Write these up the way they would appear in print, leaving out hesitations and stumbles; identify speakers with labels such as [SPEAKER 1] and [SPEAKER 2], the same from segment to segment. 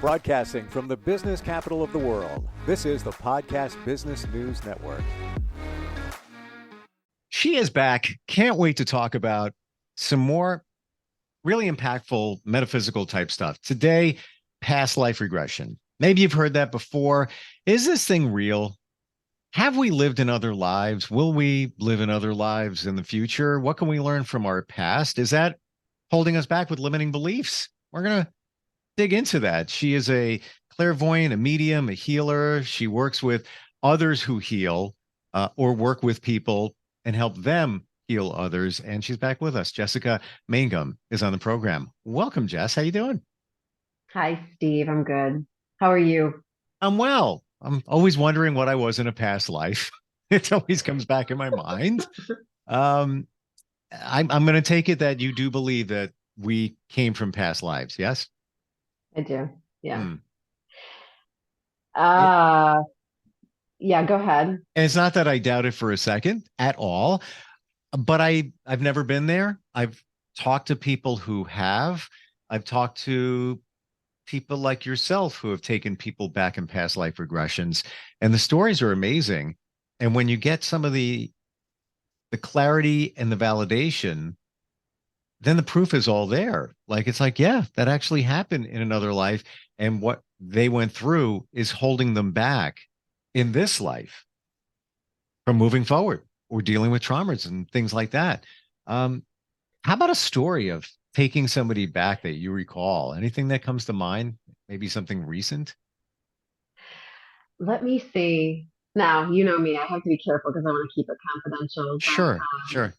[SPEAKER 1] Broadcasting from the business capital of the world, this is the Podcast Business News Network.
[SPEAKER 2] She is back. Can't wait to talk about some more really impactful metaphysical type stuff. Today, past life regression. Maybe you've heard that before. Is this thing real? Have we lived in other lives? Will we live in other lives in the future? What can we learn from our past? Is that holding us back with limiting beliefs? We're going to dig into that. She is a clairvoyant, a medium, a healer. She works with others who heal or work with people and help them heal others. And she's back with us. Jessica Mangum is on the program. Welcome, Jess. How you doing?
[SPEAKER 3] Hi, Steve. I'm good. How are you?
[SPEAKER 2] I'm well. I'm always wondering what I was in a past life. It always comes back in my mind. I'm going to take it that you do believe that we came from past lives. Yes?
[SPEAKER 3] I do. Yeah.
[SPEAKER 2] Hmm.
[SPEAKER 3] Yeah, go ahead.
[SPEAKER 2] And it's not that I doubt it for a second at all, but I've never been there. I've talked to people who have. I've talked to people like yourself who have taken people back in past life regressions, and the stories are amazing. And when you get some of the clarity and the validation, then the proof is all there. Like, it's like, yeah, that actually happened in another life. And what they went through is holding them back in this life from moving forward or dealing with traumas and things like that. How about a story of taking somebody back that you recall? Anything that comes to mind? Maybe something recent?
[SPEAKER 3] Let me see. Now, you know me. I have to be careful because I want to keep it confidential.
[SPEAKER 2] Sure, sure.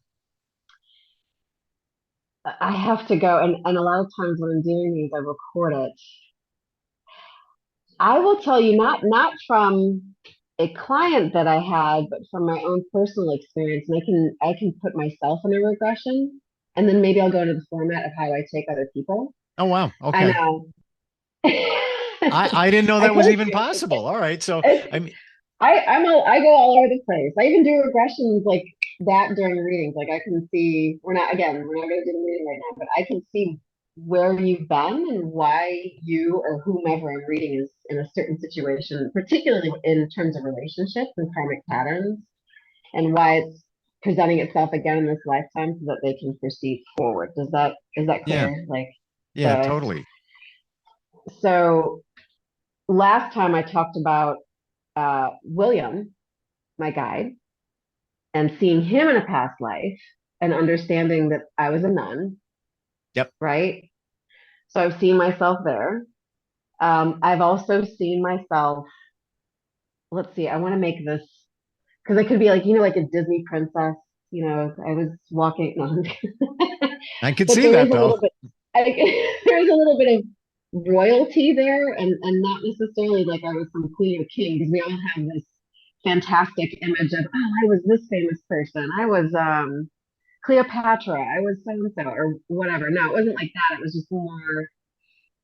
[SPEAKER 3] But I have to go, and a lot of times when I'm doing these, I record it. I will tell you, not from a client that I had, but from my own personal experience. And I can put myself in a regression, and then maybe I'll go into the format of how I take other people.
[SPEAKER 2] Oh, wow.
[SPEAKER 3] I
[SPEAKER 2] Okay.
[SPEAKER 3] know.
[SPEAKER 2] I didn't know
[SPEAKER 3] I
[SPEAKER 2] that was
[SPEAKER 3] told
[SPEAKER 2] even
[SPEAKER 3] you.
[SPEAKER 2] possible. All right. So, I mean,
[SPEAKER 3] I go all over the place. I even do regressions like that during readings. Like I can see we're not gonna do the reading right now, but I can see where you've been and why you or whomever I'm reading is in a certain situation, particularly in terms of relationships and karmic patterns, and why it's presenting itself again in this lifetime so that they can proceed forward. Is that
[SPEAKER 2] yeah,
[SPEAKER 3] clear? Like
[SPEAKER 2] yeah,
[SPEAKER 3] the
[SPEAKER 2] totally.
[SPEAKER 3] so last time I talked about William, my guide, and seeing him in a past life and understanding that I was a nun,
[SPEAKER 2] Yep.
[SPEAKER 3] right? So I've seen myself there. I've also seen myself, let's see, I want to make this because I could be like, like a Disney princess, I was walking, no,
[SPEAKER 2] I could
[SPEAKER 3] but
[SPEAKER 2] see
[SPEAKER 3] there is
[SPEAKER 2] that
[SPEAKER 3] a
[SPEAKER 2] though.
[SPEAKER 3] little bit, there is a little bit of royalty there and not necessarily like I was some queen or king because we all have this fantastic image of I was this famous person. I was Cleopatra. I was so and so or whatever. No, it wasn't like that. It was just more.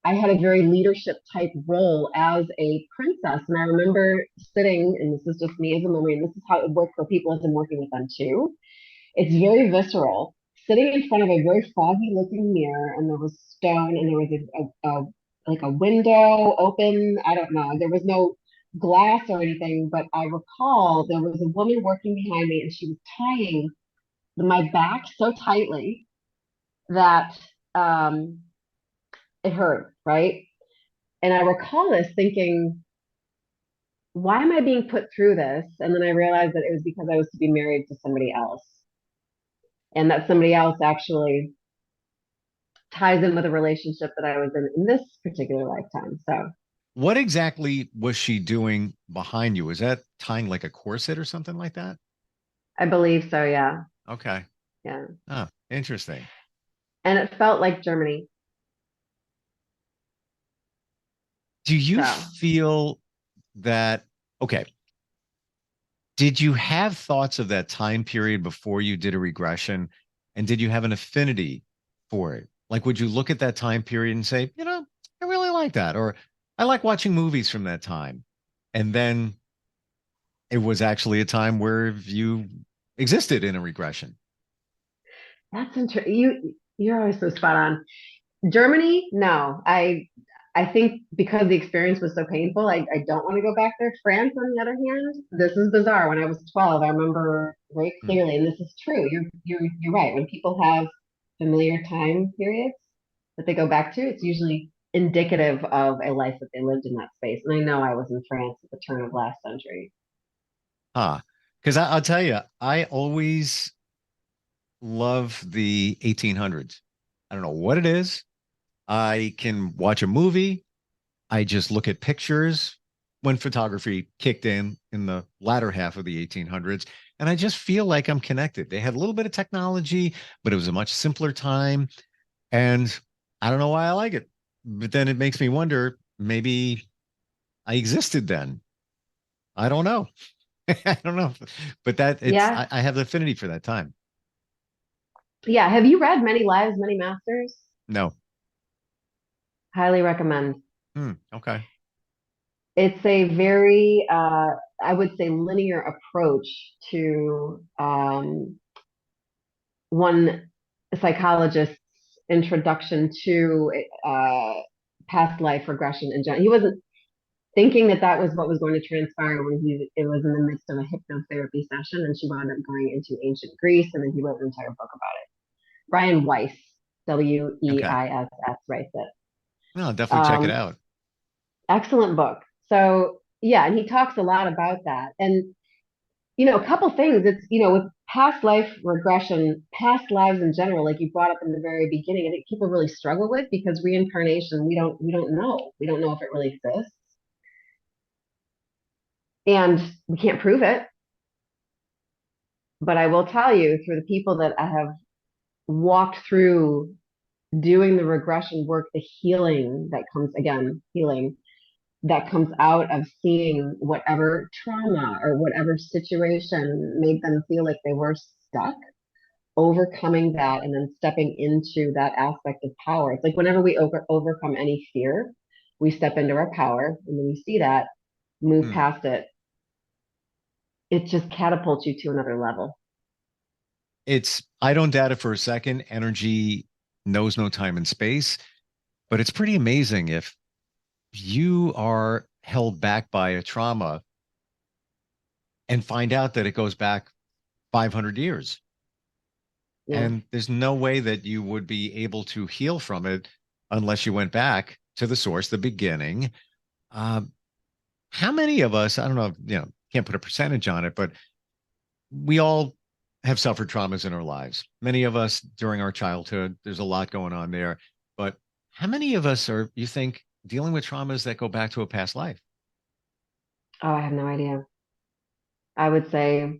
[SPEAKER 3] I had a very leadership type role as a princess, and I remember sitting, and this is just me as a memory, and this is how it worked for people as I'm working with them too. It's very visceral. Sitting in front of a very foggy looking mirror, and there was stone, and there was like a window open. I don't know. There was no glass or anything, but I recall there was a woman working behind me, and she was tying my back so tightly that it hurt, right? And I recall this thinking, why am I being put through this? And then I realized that it was because I was to be married to somebody else, and that somebody else actually ties in with a relationship that I was in this particular lifetime. So
[SPEAKER 2] What exactly was she doing behind you? Was that tying like a corset or something like that?
[SPEAKER 3] I believe so, yeah.
[SPEAKER 2] Okay.
[SPEAKER 3] Yeah.
[SPEAKER 2] Oh, interesting.
[SPEAKER 3] And it felt like Germany.
[SPEAKER 2] Do you
[SPEAKER 3] So
[SPEAKER 2] feel that, okay, did you have thoughts of that time period before you did a regression? And did you have an affinity for it? Like, would you look at that time period and say, I really like that, or I like watching movies from that time? And then it was actually a time where you existed in a regression.
[SPEAKER 3] that's interesting. You're always so spot on. Germany, no. I I think because the experience was so painful, I don't want to go back there. France, on the other hand, this is bizarre. When I was 12, I remember very
[SPEAKER 2] Hmm.
[SPEAKER 3] clearly, and this is true. You're right. When people have familiar time periods that they go back to, it's usually indicative of a life that they lived in that space. And I know I was in France at the turn of last century.
[SPEAKER 2] Huh. Because I'll tell you, I always love the 1800s. I don't know what it is. I can watch a movie. I just look at pictures when photography kicked in the latter half of the 1800s. And I just feel like I'm connected. They had a little bit of technology, but it was a much simpler time. And I don't know why I like it. But then it makes me wonder, maybe I existed then. I don't know. I don't know. But that it's
[SPEAKER 3] Yeah.
[SPEAKER 2] I have the affinity for that time.
[SPEAKER 3] Yeah. Have you read Many Lives, Many Masters?
[SPEAKER 2] No.
[SPEAKER 3] Highly recommend.
[SPEAKER 2] Okay.
[SPEAKER 3] It's a very, I would say, linear approach to one psychologist's introduction to past life regression in general. He wasn't thinking that that was what was going to transpire when it was in the midst of a hypnotherapy session, and she wound up going into ancient Greece, and then he wrote an entire book about it. Brian Weiss,
[SPEAKER 2] Okay.
[SPEAKER 3] Weiss, writes it.
[SPEAKER 2] No, I'll definitely check it
[SPEAKER 3] Um,
[SPEAKER 2] out.
[SPEAKER 3] Excellent book. So yeah, and he talks a lot about that. And a couple things. It's with past life regression, past lives in general, like you brought up in the very beginning, I think people really struggle with because reincarnation, we don't know. We don't know if it really exists. And we can't prove it. But I will tell you, through the people that I have walked through doing the regression work, the healing that comes, again, healing that comes out of seeing whatever trauma or whatever situation made them feel like they were stuck, overcoming that and then stepping into that aspect of power. It's like whenever we overcome any fear, we step into our power. And when you see that, move
[SPEAKER 2] Hmm.
[SPEAKER 3] past it, it just catapults you to another level.
[SPEAKER 2] I don't doubt it for a second. Energy knows no time and space, but it's pretty amazing if you are held back by a trauma and find out that it goes back 500 years.
[SPEAKER 3] Yeah.
[SPEAKER 2] And there's no way that you would be able to heal from it unless you went back to the source, the beginning. Uh, how many of us, I don't know, can't put a percentage on it, but we all have suffered traumas in our lives. Many of us during our childhood, there's a lot going on there. But how many of us are, you think, dealing with traumas that go back to a past life?
[SPEAKER 3] Oh, I have no idea. I would say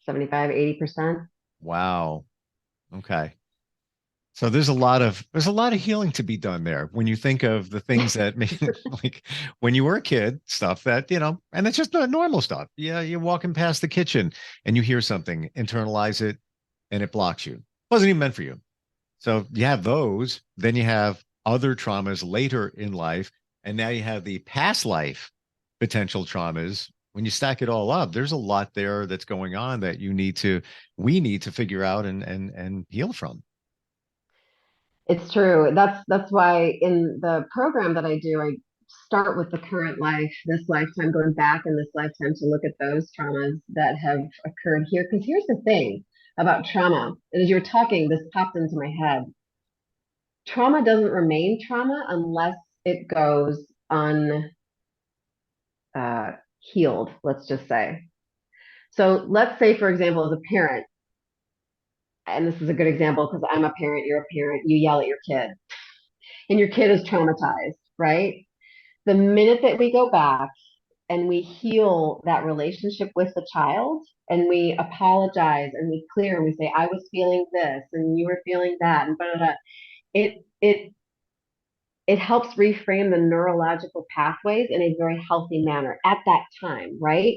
[SPEAKER 3] 75, 80%.
[SPEAKER 2] Wow. Okay. So there's a lot of healing to be done there when you think of the things that make like when you were a kid, stuff that, and it's just not normal stuff. Yeah, you're walking past the kitchen and you hear something, internalize it, and it blocks you. Wasn't even meant for you. So you have those, then you have other traumas later in life, and now you have the past life potential traumas. When you stack it all up, there's a lot there that's going on that we need to figure out and heal from.
[SPEAKER 3] It's true. That's why in the program that I do, I start with the current life, this lifetime, going back in this lifetime to look at those traumas that have occurred here. Because here's the thing about trauma, and as you were talking, this popped into my head. Trauma doesn't remain trauma unless it goes healed, let's just say. So let's say, for example, as a parent, and this is a good example because I'm a parent, you're a parent, you yell at your kid, and your kid is traumatized, right? The minute that we go back and we heal that relationship with the child and we apologize and we clear and we say, I was feeling this and you were feeling that, and blah, blah, blah, it it helps reframe the neurological pathways in a very healthy manner at that time, right?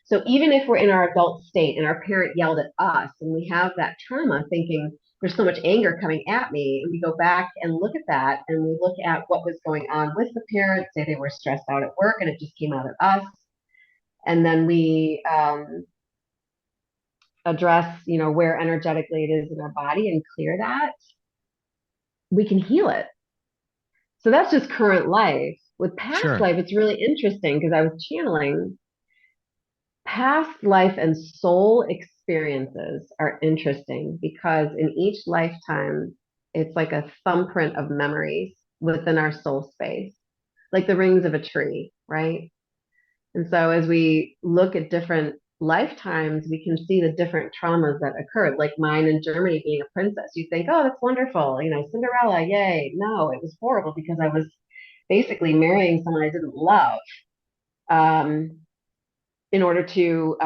[SPEAKER 3] So even if we're in our adult state and our parent yelled at us and we have that trauma thinking there's so much anger coming at me, and we go back and look at that and we look at what was going on with the parent, say they were stressed out at work and it just came out at us. And then we address, where energetically it is in our body and clear that. we can heal it. So that's just current life. With past
[SPEAKER 2] Sure.
[SPEAKER 3] life, it's really interesting because I was channeling past life and soul experiences are interesting because in each lifetime, it's like a thumbprint of memories within our soul space, like the rings of a tree, right? And so as we look at different lifetimes, we can see the different traumas that occurred, like mine in Germany being a princess. You think, oh, that's wonderful, Cinderella, yay. No, it was horrible because I was basically marrying someone I didn't love. Um, in order to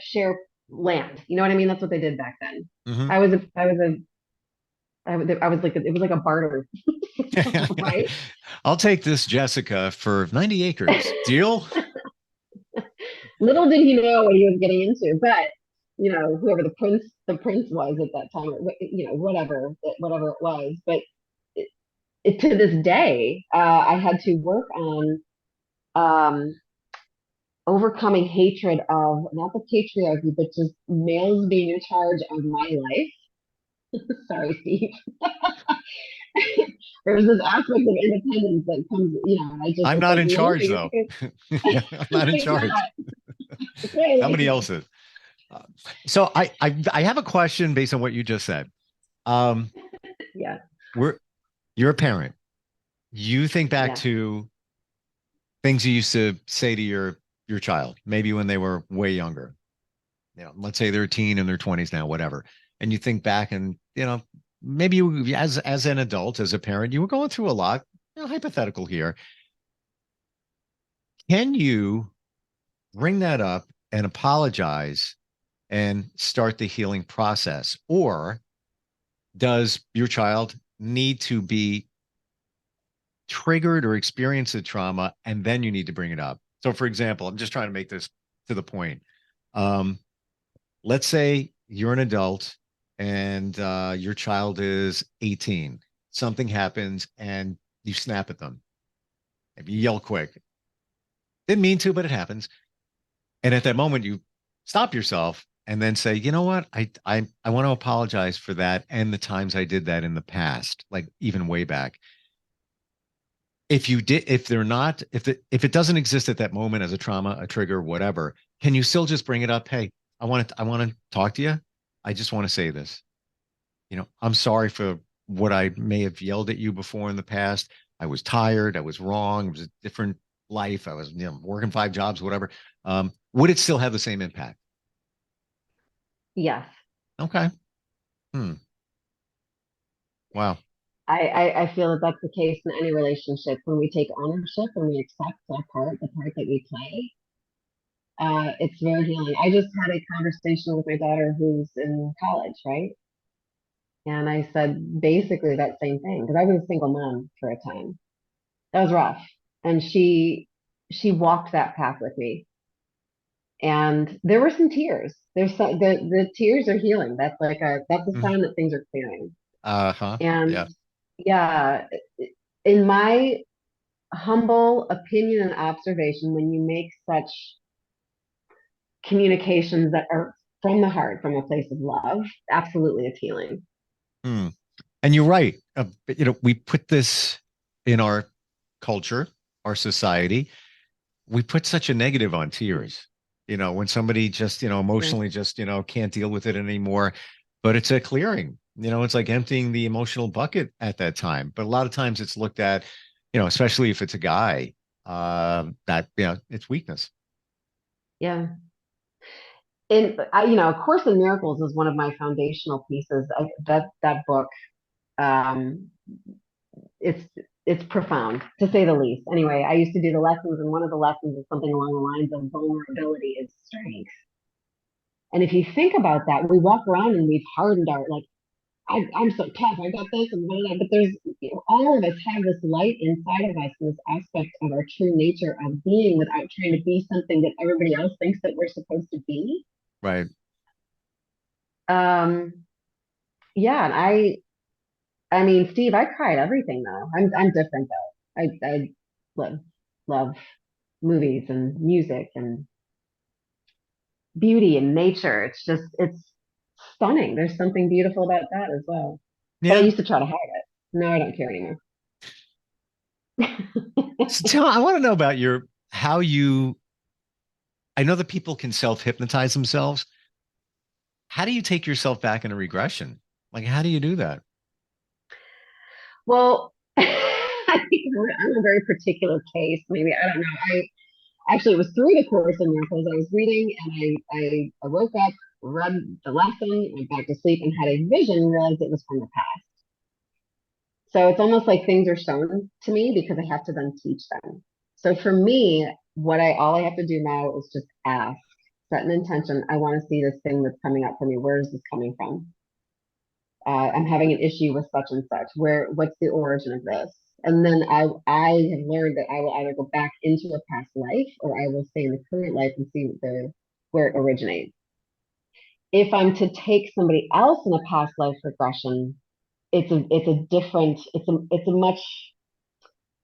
[SPEAKER 3] share land. You know what I mean? That's what they did back then.
[SPEAKER 2] Hmm.
[SPEAKER 3] I was like, it was like a barter system, right?
[SPEAKER 2] I'll take this Jessica for 90 acres. Deal?
[SPEAKER 3] Little did he know what he was getting into, but whoever the prince was at that time, whatever it was. But to this day, I had to work on um, overcoming hatred of not the patriarchy, but just males being in charge of my life. Sorry, Steve. There's this aspect of independence that comes,
[SPEAKER 2] I'm
[SPEAKER 3] it's
[SPEAKER 2] not
[SPEAKER 3] like,
[SPEAKER 2] in
[SPEAKER 3] no,
[SPEAKER 2] charge,
[SPEAKER 3] you're
[SPEAKER 2] though.
[SPEAKER 3] not
[SPEAKER 2] I'm not in charge.
[SPEAKER 3] okay, like,
[SPEAKER 2] Somebody else is. Uh, so I have a question based on what you just said. Um,
[SPEAKER 3] yeah,
[SPEAKER 2] we're you're a parent. You think back
[SPEAKER 3] yeah,
[SPEAKER 2] to things you used to say to your child, maybe when they were way younger. Let's say they're a teen in their 20s now, whatever. And you think back and, maybe you as an adult, as a parent, you were going through a lot, hypothetical here. Can you bring that up and apologize and start the healing process? Or does your child need to be triggered or experience the trauma and then you need to bring it up? So, for example, I'm just trying to make this to the point. Um, let's say you're an adult and your child is 18. Something happens and you snap at them. Maybe you yell quick. Didn't mean to, but it happens. And at that moment, you stop yourself and then say, you know what? I want to apologize for that and the times I did that in the past, like even way back. If you did, if they're not, if it doesn't exist at that moment as a trauma, a trigger, whatever, can you still just bring it up? Hey, I want to talk to you. I just want to say this. I'm sorry for what I may have yelled at you before in the past. I was tired. I was wrong. It was a different life. I was, working 5 jobs, whatever. Would it still have the same impact?
[SPEAKER 3] yes.
[SPEAKER 2] Okay. Hmm. Wow.
[SPEAKER 3] I feel that that's the case in any relationship when we take ownership and we accept the part that we play. It's very healing. I just had a conversation with my daughter who's in college, right? And I said basically that same thing because I was a single mom for a time. That was rough, and she walked that path with me, and there were some tears. The tears are healing. That's a
[SPEAKER 2] Mhm.
[SPEAKER 3] sign that things are clearing.
[SPEAKER 2] Uh-huh.
[SPEAKER 3] And
[SPEAKER 2] Yeah.
[SPEAKER 3] yeah, in my humble opinion and observation, when you make such communications that are from the heart, from a place of love, absolutely it's healing.
[SPEAKER 2] Hmm. And you're right. We put this in our culture, our society. We put such a negative on tears. When somebody just,
[SPEAKER 3] Yeah.
[SPEAKER 2] emotionally just, can't deal with it anymore. But it's a clearing. It's like emptying the emotional bucket at that time. But a lot of times it's looked at, especially if it's a guy, that, it's weakness.
[SPEAKER 3] Yeah. And A Course in Miracles is one of my foundational pieces. That book, um, it's it's profound to say the least. Anyway, I used to do the lessons, and one of the lessons is something along the lines of vulnerability is strength. And if you think about that, we walk around and we've hardened our like I'm so tough. I got this and blah, blah, blah. But there's all of us have this light inside of us, this aspect of our true nature of being without trying to be something that everybody else thinks that we're supposed to be.
[SPEAKER 2] Right.
[SPEAKER 3] Um, yeah, and I mean, Steve, I cried everything though. I'm different though. I love movies and music and beauty and nature. It's stunning. There's something beautiful about that as well. But I
[SPEAKER 2] Yeah.
[SPEAKER 3] used to try to hide it. No, I don't care anymore.
[SPEAKER 2] So I want to know about how you, I know that people can self-hypnotize themselves. How do you take yourself back in a regression? Like, how do you do that?
[SPEAKER 3] Well, I think I'm a very particular case. Maybe I don't know. I actually it was through the Course in Miracles. I was reading, and I woke up, read the lesson, went back to sleep, and had a vision. And realized it was from the past. So it's almost like things are shown to me because I have to then teach them. So for me, what I all I have to do now is just ask, set an intention. I want to see this thing that's coming up for me. Where is this coming from? I'm having an issue with such and such. What's the origin of this? And then I have learned that I will either go back into a past life or I will stay in the current life and see where it originates. If I'm to take somebody else in a past life regression, it's a much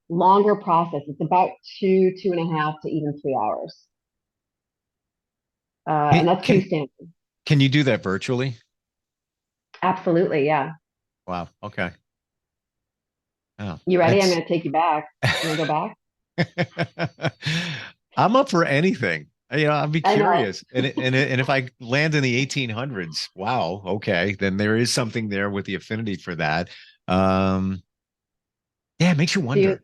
[SPEAKER 3] longer process. It's about 2.5 to even 3 hours, and
[SPEAKER 2] Can,
[SPEAKER 3] that's
[SPEAKER 2] can
[SPEAKER 3] pretty standard.
[SPEAKER 2] can you do that virtually?
[SPEAKER 3] Absolutely, yeah.
[SPEAKER 2] Wow. Okay. Oh,
[SPEAKER 3] You ready? I'm
[SPEAKER 2] that's
[SPEAKER 3] going to take you back. You want to go back?
[SPEAKER 2] I'm up for anything. I'd be
[SPEAKER 3] I know.
[SPEAKER 2] curious. And if I land in the 1800s, wow, okay, then there is something there with the affinity for that. Um, yeah, it makes you
[SPEAKER 3] So
[SPEAKER 2] wonder.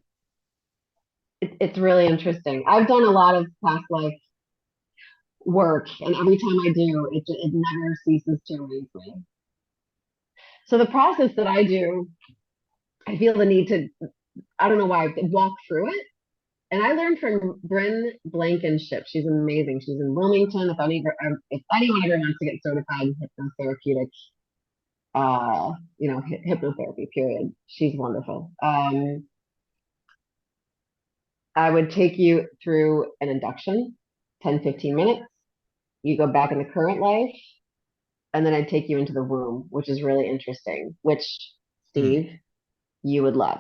[SPEAKER 3] it's really interesting. I've done a lot of past life work, and every time I do, it never ceases to amaze me. So the process that I do, I feel the need to, I don't know why, walk through it. And I learned from Bryn Blankenship. She's amazing. She's in Wilmington. If anyone ever wants to get certified in hypnotherapeutic, hypnotherapy, period, she's wonderful. I would take you through an induction, 10, 15 minutes. You go back in the current life, and then I'd take you into the womb, which is really interesting, which,
[SPEAKER 2] Hmm.
[SPEAKER 3] Steve, you would love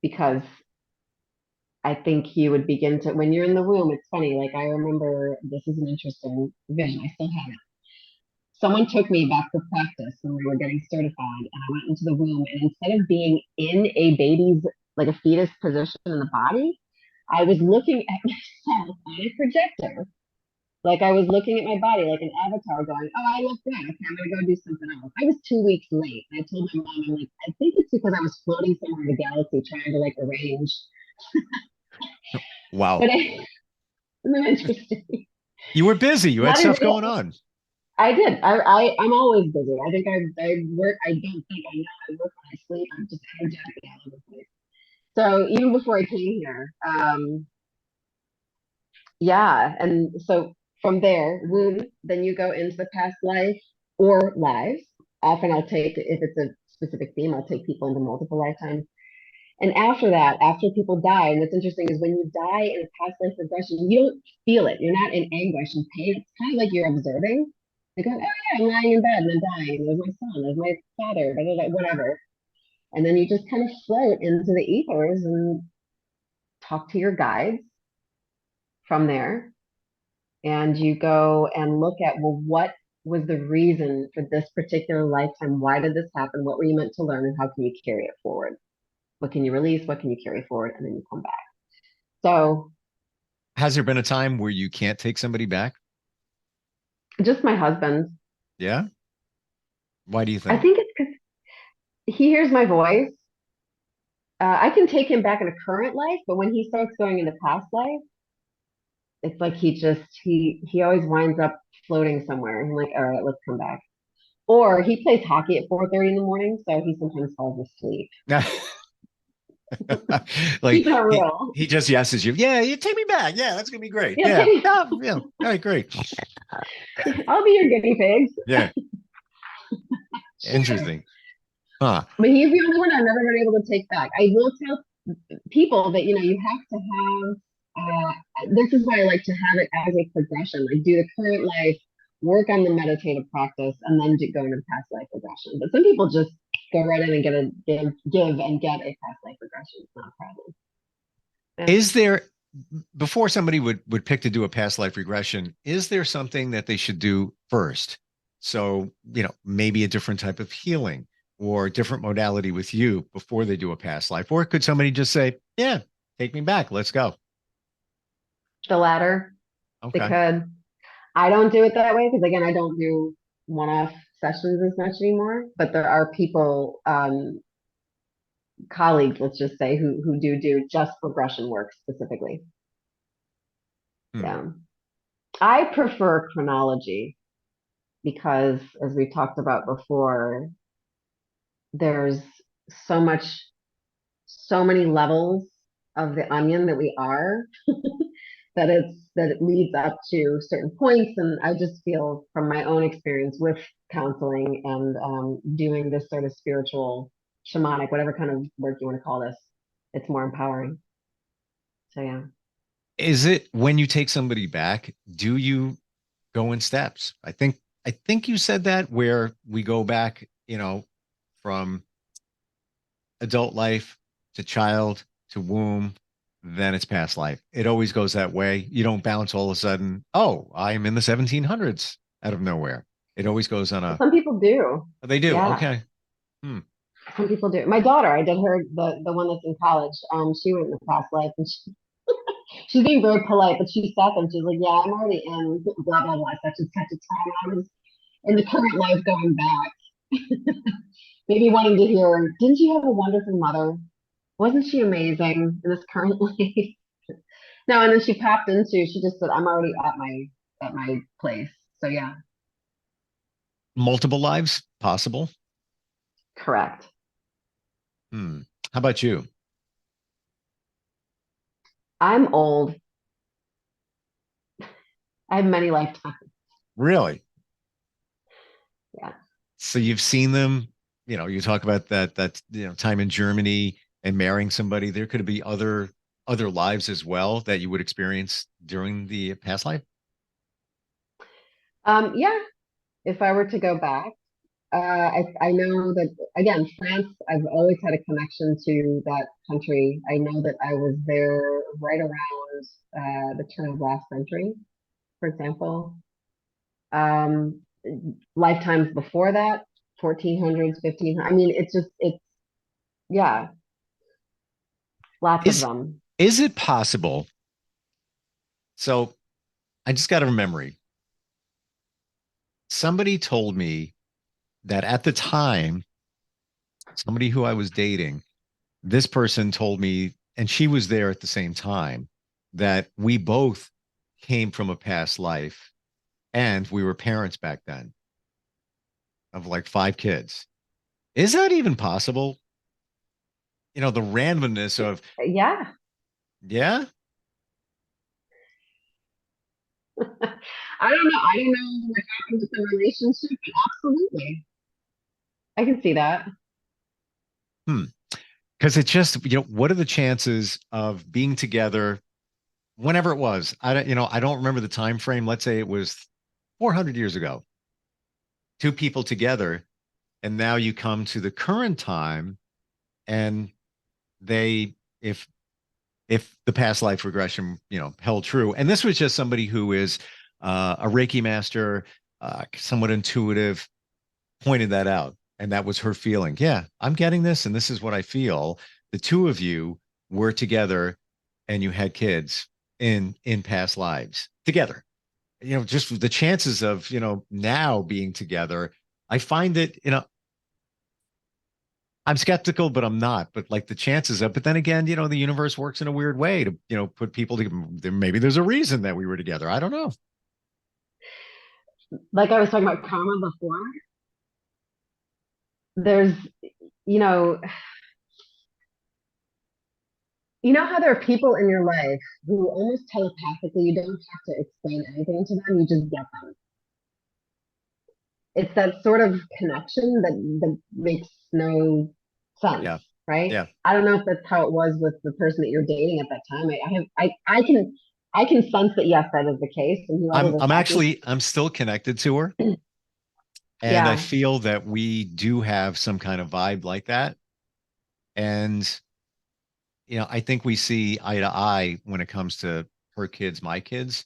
[SPEAKER 3] because I think you would begin to, when you're in the womb, it's funny. Like, I remember this is an interesting vision. I still have it. Someone took me back for practice when we were getting certified, and I went into the womb. And instead of being in a baby's, like a fetus position in the body, I was looking at myself on a projector. Like I was looking at my body like an avatar going, oh, I look good. Okay, I'm going to go do something else. I was 2 weeks late. And I told my mom, I'm like, I think it's because I was floating somewhere in the galaxy trying to like arrange.
[SPEAKER 2] Wow.
[SPEAKER 3] But isn't that interesting?
[SPEAKER 2] You were busy. You had
[SPEAKER 3] Not in
[SPEAKER 2] stuff
[SPEAKER 3] real.
[SPEAKER 2] going on.
[SPEAKER 3] I did. I'm always busy. I think I work. I don't think I know. I work when I sleep. I'm just energetic all over the place. So even before I came here, yeah. And so from there, womb, then you go into the past life or lives. Often I'll take, if it's a specific theme, I'll take people into multiple lifetimes. And after that, after people die, and what's interesting is when you die in a past life regression, you don't feel it. You're not in anguish and pain. It's kind of like you're observing. You go, oh yeah, I'm lying in bed and I'm dying. There's my son, there's my father, blah, blah, blah, whatever. And then you just kind of float into the ethers and talk to your guides from there. And you go and look at, well, what was the reason for this particular lifetime? Why did this happen? What were you meant to learn? And how can you carry it forward? What can you release? What can you carry forward? And then you come back. So
[SPEAKER 2] Has there been a time where you can't take somebody back?
[SPEAKER 3] just my husband.
[SPEAKER 2] Yeah. Why do you
[SPEAKER 3] I
[SPEAKER 2] think?
[SPEAKER 3] think it's because he hears my voice. I can take him back in a current life, but when he starts going into past life, it's like he always winds up floating somewhere. I'm like, all right, let's come back. Or he plays hockey at 4:30 in the morning, so he sometimes falls asleep.
[SPEAKER 2] Like
[SPEAKER 3] Keep it
[SPEAKER 2] he
[SPEAKER 3] real.
[SPEAKER 2] he just yeses you. Yeah, you take me back. Yeah, that's gonna be great.
[SPEAKER 3] Yeah,
[SPEAKER 2] Yeah. Oh, yeah. All right, great.
[SPEAKER 3] I'll be your guinea pigs.
[SPEAKER 2] Yeah.
[SPEAKER 3] Sure.
[SPEAKER 2] Interesting. Huh.
[SPEAKER 3] But he's the only one I've never been able to take back. I will tell people that you have to have. This is why I like to have it as a progression. Like do the current life, work on the meditative practice, and then go into the past life regression. But some people just go right in and get a give and get a past life regression. It's not a problem. Yeah.
[SPEAKER 2] Is there before somebody would pick to do a past life regression, is there something that they should do first? So, maybe a different type of healing or different modality with you before they do a past life? Or could somebody just say, yeah, take me back, let's go?
[SPEAKER 3] The latter,
[SPEAKER 2] Okay.
[SPEAKER 3] because I don't do it that way because again, I don't do one-off sessions as much anymore. But there are people, colleagues, let's just say, who do just regression work specifically.
[SPEAKER 2] Hmm.
[SPEAKER 3] Yeah, I prefer chronology because, as we talked about before, there's so much, so many levels of the onion that we are that it leads up to certain points. And I just feel from my own experience with counseling and doing this sort of spiritual, shamanic, whatever kind of work you want to call this, it's more empowering. So yeah.
[SPEAKER 2] Is it when you take somebody back, do you go in steps? I think you said that where we go back, from adult life to child to womb, then it's past life. It always goes that way. You don't bounce all of a sudden, oh, I'm in the 1700s out of nowhere. It always goes on a,
[SPEAKER 3] Some people do.
[SPEAKER 2] oh, they do.
[SPEAKER 3] Yeah.
[SPEAKER 2] Okay. Hmm.
[SPEAKER 3] Some people do. My daughter, I did her the one that's in college. She went in the past life and she's being very polite, but she sat there and she's like, yeah, I'm already in blah blah blah such and such a time. I was in the current life going back. Maybe wanting to hear, didn't you have a wonderful mother? Wasn't she amazing in this current life? No, and then she popped into, she just said, I'm already at my place. So yeah,
[SPEAKER 2] Multiple lives possible.
[SPEAKER 3] correct.
[SPEAKER 2] Hmm. How about you?
[SPEAKER 3] I'm old. I have many lifetimes.
[SPEAKER 2] Really?
[SPEAKER 3] Yeah.
[SPEAKER 2] So you've seen them, you talk about that time in Germany and marrying somebody. There could be other lives as well that you would experience during the past life.
[SPEAKER 3] Yeah, if I were to go back, I know that again, France, I've always had a connection to that country. I know that I was there right around the turn of last century, for example. Um, Lifetimes before that, 1400s, 1500s. I mean, it's yeah, lots of
[SPEAKER 2] Is
[SPEAKER 3] them.
[SPEAKER 2] is it possible? So I just got a memory. Somebody told me that at the time, somebody who I was dating, this person told me, and she was there at the same time, that we both came from a past life and we were parents back then of like 5 kids. Is that even possible? The randomness of,
[SPEAKER 3] Yeah.
[SPEAKER 2] yeah,
[SPEAKER 3] I don't know. I don't know what happened with the relationship, but absolutely. I can see that.
[SPEAKER 2] hmm. Because it's just, what are the chances of being together whenever it was? I don't remember the time frame. Let's say it was 400 years ago, two people together, and now you come to the current time, and they, if the past life regression, held true, and this was just somebody who is a Reiki master, somewhat intuitive, pointed that out, and that was her feeling. Yeah, I'm getting this, and this is what I feel. The two of you were together, and you had kids in past lives together. Just the chances of now being together. I find it, I'm skeptical, but I'm not. But like the chances of, but then again, the universe works in a weird way to, put people together. Maybe there's a reason that we were together. I don't know.
[SPEAKER 3] Like I was talking about karma before, there's, you know, you know how there are people in your life who almost telepathically, you don't have to explain anything to them, you just get them. It's that sort of connection that makes no sense,
[SPEAKER 2] Yeah.
[SPEAKER 3] right?
[SPEAKER 2] Yeah.
[SPEAKER 3] I don't know if that's how it was with the person that you're dating at that time. I can sense that yes, that is the case, and whoever
[SPEAKER 2] I'm
[SPEAKER 3] was
[SPEAKER 2] I'm
[SPEAKER 3] talking,
[SPEAKER 2] actually I'm still connected to her. And I
[SPEAKER 3] yeah.
[SPEAKER 2] feel that we do have some kind of vibe like that. And, I think we see eye to eye when it comes to her kids, my kids.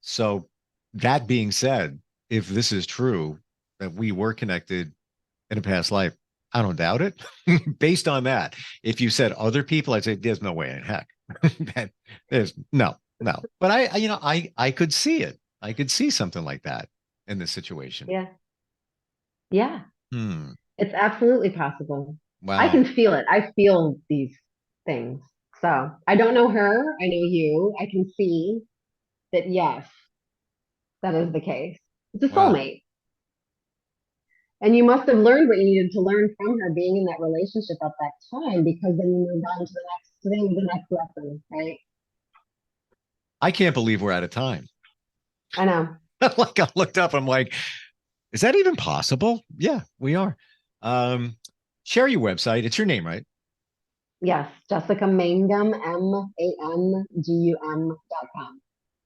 [SPEAKER 2] So, that being said, if this is true, that we were connected in a past life, I don't doubt it. Based on that, if you said other people, I'd say there's no way in heck. There's no. But I could see it. I could see something like that in this situation.
[SPEAKER 3] Yeah. Yeah.
[SPEAKER 2] Hmm.
[SPEAKER 3] It's absolutely possible.
[SPEAKER 2] Wow.
[SPEAKER 3] I can feel it. I feel these things. So I don't know her. I know you. I can see that, yes, that is the case. It's a
[SPEAKER 2] Wow.
[SPEAKER 3] soulmate. And you must have learned what you needed to learn from her being in that relationship at that time, because then you moved on to the next thing, the next lesson, right?
[SPEAKER 2] I can't believe we're out of time.
[SPEAKER 3] I know.
[SPEAKER 2] Like I looked up, I'm like, is that even possible? Yeah, we are. Share your website. It's your name, right?
[SPEAKER 3] Yes, Jessica Mangum, MANGUM.com.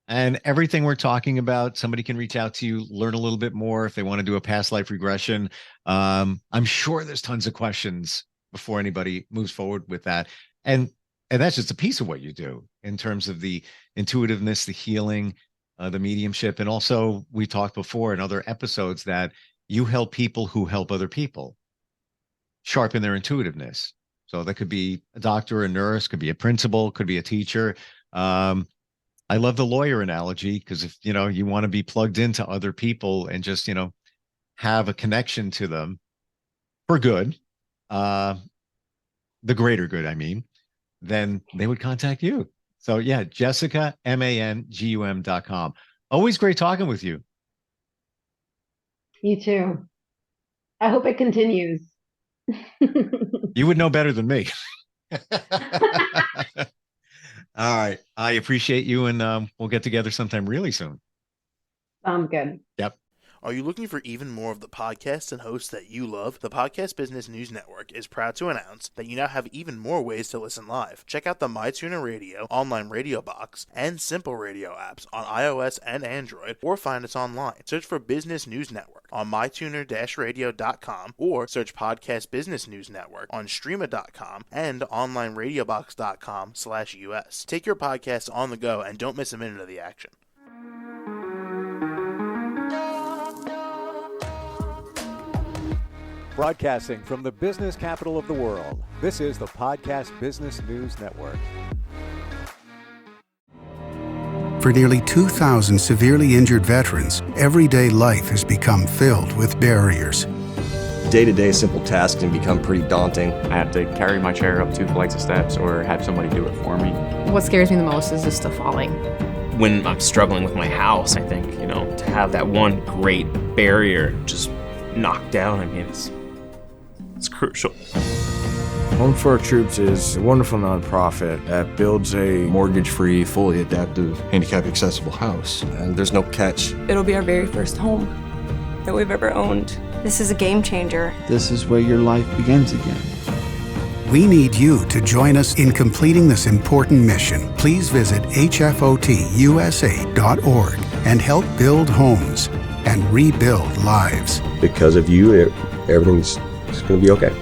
[SPEAKER 2] And everything we're talking about, somebody can reach out to you, learn a little bit more if they want to do a past life regression. I'm sure there's tons of questions before anybody moves forward with that. And that's just a piece of what you do in terms of the intuitiveness, the healing, the mediumship. And also we talked before in other episodes that you help people who help other people sharpen their intuitiveness. So that could be a doctor, a nurse, could be a principal, could be a teacher. I love the lawyer analogy because if, you want to be plugged into other people and just, have a connection to them for good, the greater good, I mean, then they would contact you. So yeah, Jessica, MANGUM.com. Always great talking with you.
[SPEAKER 3] You too. I hope it continues.
[SPEAKER 2] You would know better than me. All right. I appreciate you, and we'll get together sometime really soon.
[SPEAKER 3] Sounds good.
[SPEAKER 2] Yep.
[SPEAKER 4] Are you looking for even more of the podcasts and hosts that you love? The Podcast Business News Network is proud to announce that you now have even more ways to listen live. Check out the MyTuner Radio, online radio box, and Simple Radio apps on iOS and Android, or find us online. Search for Business News Network on mytuner-radio.com, or search Podcast Business News Network on streama.com and onlineradiobox.com/US. Take your podcast on the go and don't miss a minute of the action.
[SPEAKER 1] Broadcasting from the business capital of the world, this is the Podcast Business News Network.
[SPEAKER 5] For nearly 2,000 severely injured veterans, everyday life has become filled with barriers.
[SPEAKER 6] Day-to-day simple tasks can become pretty daunting.
[SPEAKER 7] I have to carry my chair up 2 flights of steps or have somebody do it for me.
[SPEAKER 8] What scares me the most is just the falling.
[SPEAKER 9] When I'm struggling with my house, I think, to have that one great barrier just knocked down, it's crucial.
[SPEAKER 10] Home for Our Troops is a wonderful nonprofit that builds a
[SPEAKER 11] mortgage-free, fully adaptive, handicap-accessible house.
[SPEAKER 6] And there's no catch.
[SPEAKER 12] It'll be our very first home that we've ever owned.
[SPEAKER 13] This is a game changer.
[SPEAKER 14] This is where your life begins again.
[SPEAKER 5] We need you to join us in completing this important mission. Please visit hfotusa.org and help build homes and rebuild lives.
[SPEAKER 6] Because of you, everything's going to be okay.